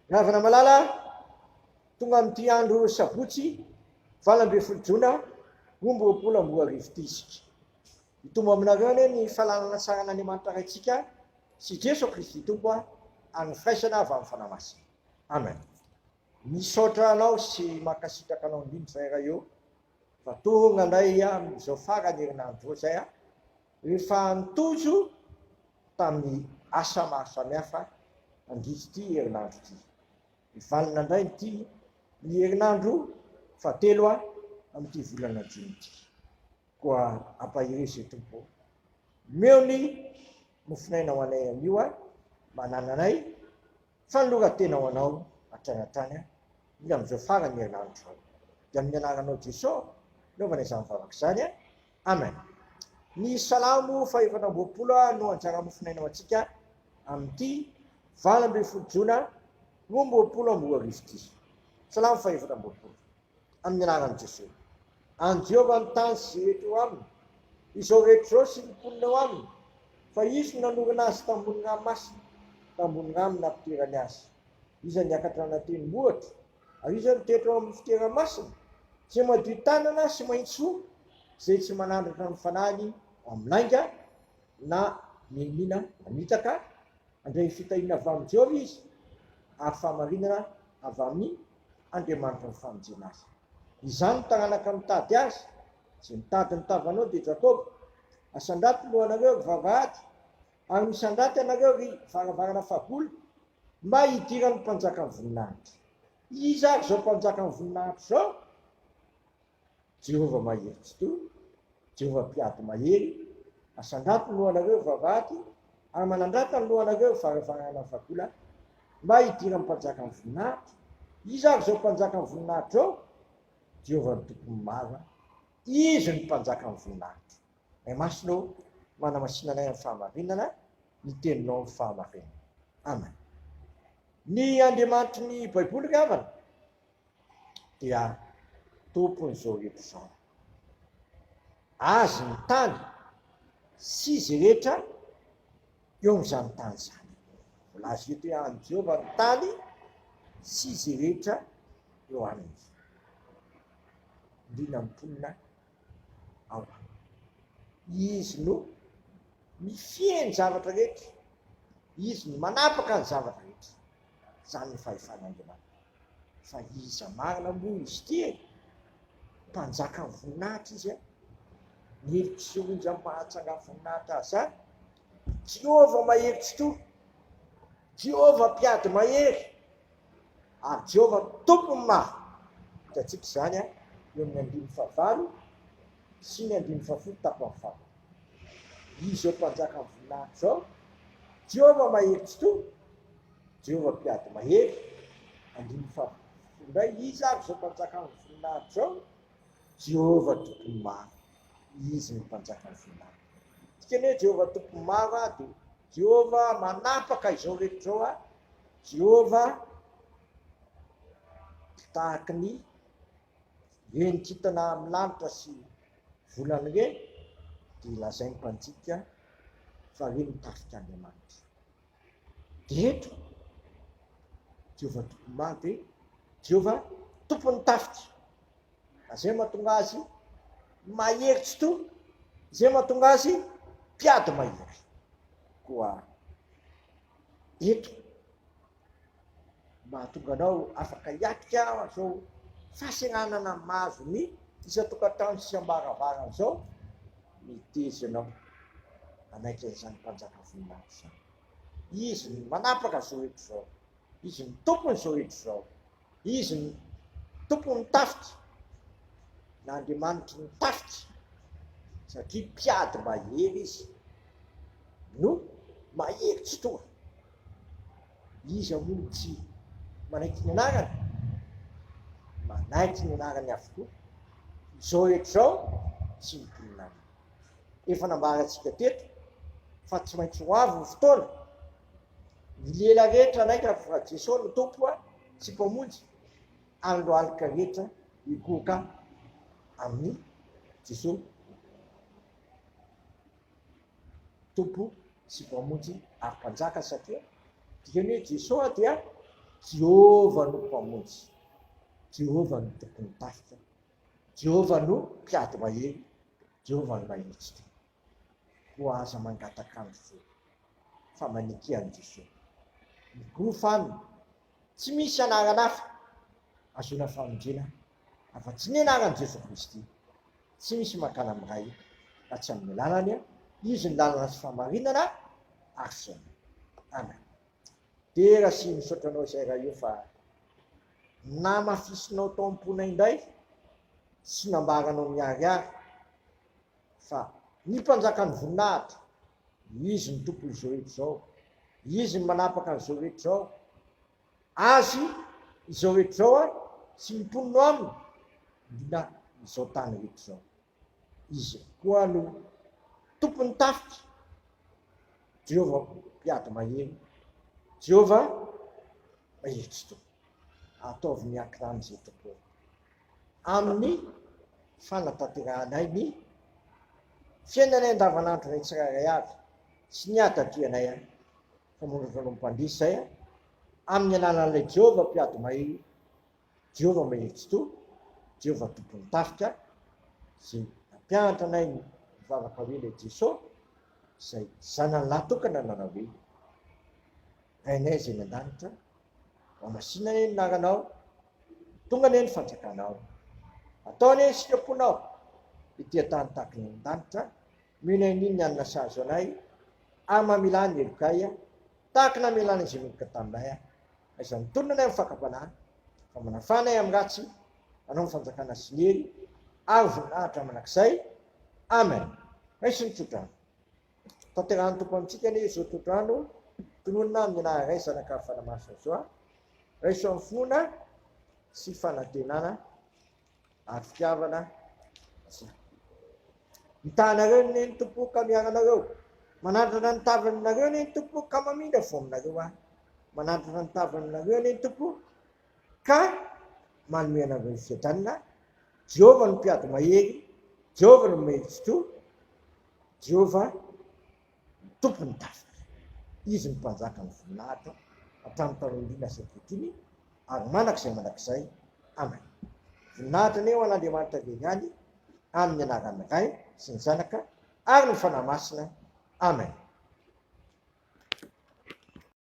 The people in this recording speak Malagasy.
Ravana malala tonga amin'ity andro sabotsy 20 jona 2024 tisika. Itombo aminareo anie ny fahalalana saran'Andriamanitra raitsika sy Jesu Kristy Tompo amin'ny firaisana avy amin'ny fanahy masina. Amen. Misaotra anao sy makasitraka anao indrindra zay raha eo fa tonga indray amin'izao farany herinandro zay rehefa nitojo tamin'ny asa maro samihafa andritsy ity herinandro ity. Mivalina indray ity ny herinandro fahatelo amin'ity volana Jona ity. Koa ampahirisy Tompo. Meo ny mofinaina ho anay amin'io manana anay fanolora-tena ho anao hatrany ny amin'izao farany herinandro zao. Dia amin'ny anaranao Jesosy naovana izany vavaka izany. Amen. Ny salamo fahaefatra amby roapolo no anjara mofinaina ho antsika amin'ity 20 jona 2024 ity. Salamo fahaefatra amby roapolo amin'ny anaran'i Jesosy. An Jehovah ny tany sy rehetra eo aminy, izao rehetra izao sy ny mponina eo aminy, fa izy no nanorina azy tambony ranomasina, tambony rano nampiterany azy. Iza niakatra anatin'ny mohatra, ary iza mitoetra eo amin'ny fitoeran-masina, izay madio tanana sy maitso, izay tsy manandratra ny fanahy amin'ny lainga na mihinina manitaka, andray fitahiana avy amin'ny Jehovah izy, ary fahamarinana avy amin'ny Andriamanitra ny famonjena azy. Izany taranaka mitady azy, izay mitady ny tavanao dia Jakoba, asandrato lohanareo vavahady, ary misandraty ianareo ry varavarana fagolo, mba hidirany mpanjaka ny voninahitra. Iza ary zao mpanjaka ny voninahitra zao? Jehovah mahery tsy toy, Jehovah mpiady mahery, asandrato lohanareo vavahady, ary manandrata ny lohanareo varavarana fagolo, mba hidirany mpanjaka ny voninahitra. Iza ary zao mpanjaka ny voninahitra zao? Jehovah ny tompony maro, izy ny mpanjaka ny voninahitra. Ay masonao manamasina anay amin'ny fahamarinana, ny teninao amin'ny fahamarinana. Amen. Ny Andriamanitry ny Baiboly ravana dia tompon'izao rehetra izao. Azy ny tany sy izay rehetra eo amin'izany tany izany. Volazy eto hoe an Jehovah ny tany sy izay rehetra eo aminy. Indrina mponina ao. Izy no mifehy ny zavatra rehetra, izy no manapaka ny zavatra rehetra. Zany ny fahefan'Andriamanitra. Fa iza marina moa izy ity, mpanjaka ny voninahitra izy, ny hevitry onja mahatsanga voninahitra azy. Jehovah mahery tsy toy, Jehovah mpiady mahery, ary Jehovah tompony maro. Hitantsika izany eo amin'ny 15 sy ny 15 tapany faha. Izy eo mpanjaka ny voninahitra zao, Jehovah mahery tsy toy, Jehovah mpiady mahery, 15 indray. Izy ary zao mpanjaka ny voninahitra zao, Jehovah tompony maro, izy ny mpanjaka ny voninahitra. Dikany hoe Jehovah tompony maro dia Jehovah manapaka izao rehetra zao, Jehovah tahaka ny renikintana amin'ny lanitra sy volana ireny, dia lazainy mpanjika fa reny mitafika Andriamanitra. Dia eto Jehovah tompony maro dia Jehovah tompony tafika. Izay mahatonga azy mahery tsy toy, izay mahatonga azy mpiady mahery. Koa eto mahatonga anao afaka hiatrika zao fahasaranana mahazo ny isan-tokantrano sy ambaravarana zao, miteza anao anaiky an'izany mpanjaka voninahitra izany. Izy ny manapaka zao rehetra zao, izy ny tompony zao rehetra zao, izy ny tompony tafika, na Andriamanitra ny tafika, satria mpiady mahery izy no mahery tsy toa. Izy amono tsy manaiky ny anarany, manaiky ny anarany avokoa. Izao rehetra zao sy mimponinany. Efa nambarantsika teto fa tsy maintsy ho avy ny fotoana, ny lela rehetra anaika fa Jesosy no tompo sy mpamonjy, ary no alika rehetra higoaka amin'ny Jesosy tompo sy mpamonjy ary mpanjaka. Satria dikany hoe Jesosy dia Jehovah no mpamonjy, Jehovah no tompony tafika, Jehovah no mpiady mahery, Jehovah no mahitsika. Ho aza mangatakandro fo fa manikiany Jesosy. Migofa aminy, tsy misy anarana hafa azona famonjena afa-tsy ny anaran'i Jesosy Kristy. Tsy misy makana amiray raha tsy amin'ny lalany, izy ny lalana sy famarinana ary saina. Amen. De raha sy misaotra anao izay raha io fa namafisinao tao am-pona indray sy nambaranao miariary fa ny mpanjaka ny voninahitra, izy ny tompony izao rehetra izao, izy ny manapaka an'izao rehetra izao, azy izao rehetra izao sy miponino aminy na izao tany rehetra izao. Izy koa no tompony tafika, Jehovah mpiady mahery, Jehovah mahitsy tompony. Ataovy miankina am'izay tokoa amin'ny fanatanteranay ny fiainanay andavanandro ny tsirairay avy sy ny atadrianay famonjena no mpandrisy zay amin'ny alalan'ilay Jehovah mpiady mahery, Jehovah mahitsy to, Jehovah tompony tafika, zay nampianatra anay ny mivavaka hoe le Jesosy zay zanany lahatokana nanao hoe rainay zay nan-danitra mamasina ane ny naranao, tonga ane ny fanjakanao, ataony eny sitraponao ity tany tahaka ny an-danitra, mino an'iny ny anina sahazo anay ary mamilany ny elokay tahaka namelany izay meloka taminay, aiza mitondra anay amin'ny fakapanahy fa manafanay amin'ny ratsy, anao ny fanjakana sy ny hery ary voninahitra manakizay. Amen. Raisy ny tsodrano tanterahany tompo amintsika ane zao todrano tononona amin'ny anaray zanaka fanamasina zao, raiso amin'ny finoana sy fanantenana ary fitiavana. Mitanareo ny tompo ka miaranareo, manandrana ny tavanareo ny tompo ka mamindra fo aminareo manandrana ny tavanareo ny tompo ka manome anareo ny fiadanana. Jehovah no mpiady mahery, Jehovah no mahitsy to, Jehovah tompony tafika, izy ny mpanjaka ny voninahitra hatramin'ny tanorina sy ankehitriny ary manakizay manakizay. Amen. Voninahitra ane ho an'Andriamanitra regny any amin'ny anaran'ny Ray sy ny Zanaka ary ny fanahy masina. Amen.